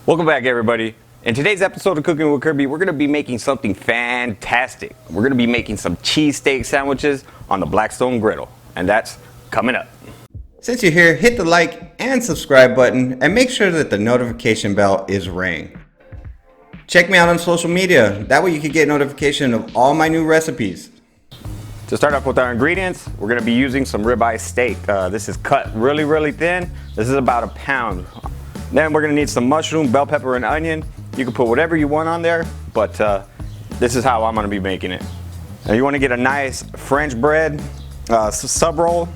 Welcome back, everybody. In today's episode of Cooking with Kirby, we're going to be making something fantastic. We're going to be making some cheesesteak sandwiches on the Blackstone Griddle, and that's coming up. Since you're here, hit the like and subscribe button and make sure that the notification bell is rang. Check me out on social media. That way you can get notification of all my new recipes. To start off with our ingredients, we're going to be using some ribeye steak. This is cut really thin. This is about a pound. Then we're going to need some mushroom, bell pepper, and onion. You can put whatever you want on there, but this is how I'm going to be making it. Now you want to get a nice French bread sub roll,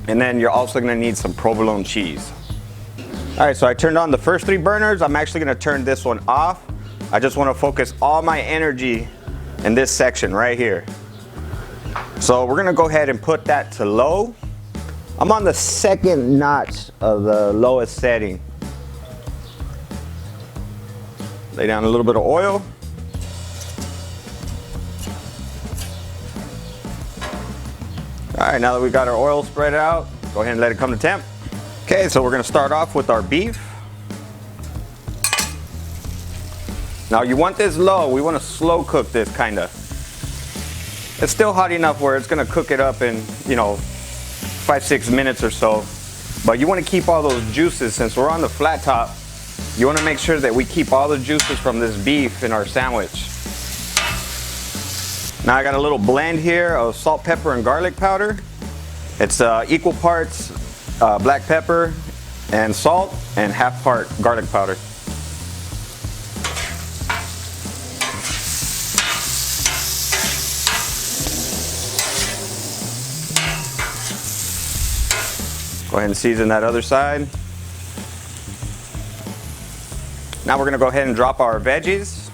and then you're also going to need some provolone cheese. Alright, so I turned on the first 3 burners. I'm actually going to turn this one off. I just want to focus all my energy in this section right here. So we're going to go ahead and put that to low. I'm on the second notch of the lowest setting. Lay down a little bit of oil. Alright, now that we got our oil spread out, go ahead and let it come to temp. Okay, so we're going to start off with our beef. Now you want this low. We want to slow cook this kind of. It's still hot enough where it's going to cook it up in, 5-6 minutes or so. But you want to keep all those juices. Since we're on the flat top, you want to make sure that we keep all the juices from this beef in our sandwich. Now I got a little blend here of salt, pepper, and garlic powder. It's equal parts black pepper and salt and half part garlic powder. Go ahead and season that other side. Now we're going to go ahead and drop our veggies.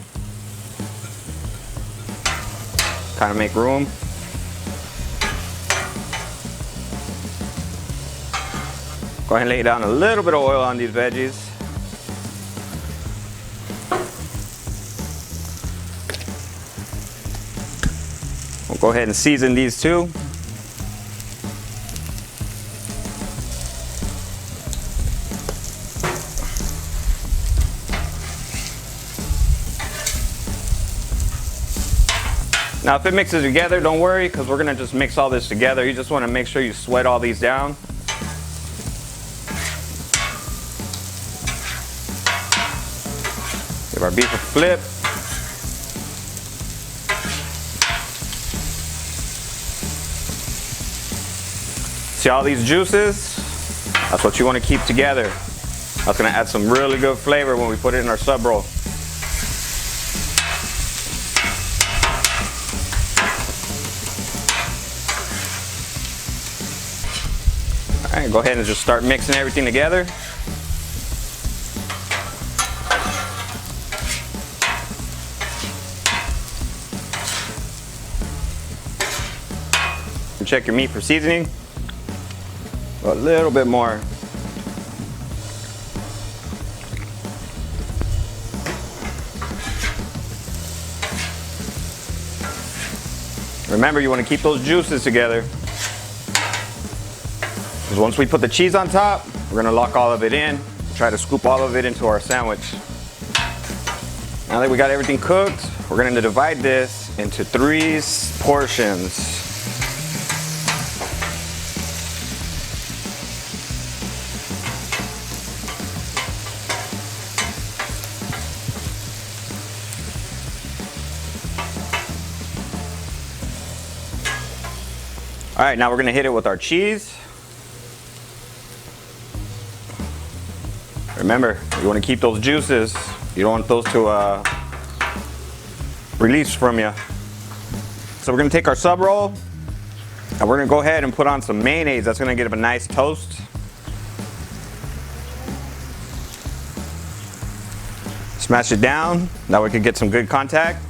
Kind of make room. Go ahead and lay down a little bit of oil on these veggies. We'll go ahead and season these too. Now if it mixes together, don't worry, because we're going to just mix all this together. You just want to make sure you sweat all these down. Give our beef a flip. See all these juices? That's what you want to keep together. That's going to add some really good flavor when we put it in our sub roll. Alright, go ahead and just start mixing everything together. And check your meat for seasoning. A little bit more. Remember, you want to keep those juices together. Because once we put the cheese on top, we're going to lock all of it in. Try to scoop all of it into our sandwich. Now that we got everything cooked, we're going to divide this into 3 portions. Alright, now we're going to hit it with our cheese. Remember, you want to keep those juices. You don't want those to release from you. So we're going to take our sub roll and we're going to go ahead and put on some mayonnaise. That's going to give it a nice toast. Smash it down. That way we can get some good contact.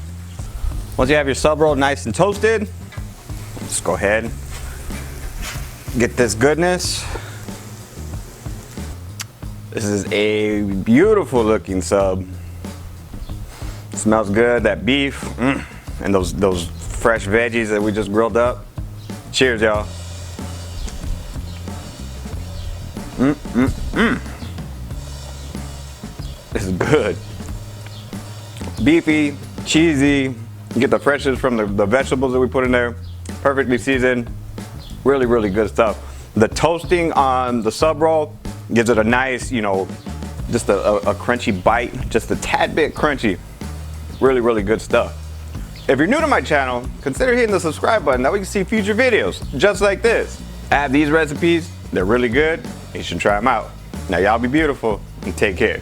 Once you have your sub roll nice and toasted, just go ahead, get this goodness. This is a beautiful looking sub. Smells good, that beef, and those fresh veggies that we just grilled up. Cheers, y'all. This is good. good. Beefy, cheesy, you get the freshness from the vegetables that we put in there. Perfectly seasoned, really, really good stuff. The toasting on the sub roll gives it a nice, you know, just a crunchy bite, just a tad bit crunchy. Really, really good stuff. If you're new to my channel, consider hitting the subscribe button. That way you can see future videos just like this. I have these recipes, they're really good. You should try them out. Now y'all be beautiful and take care.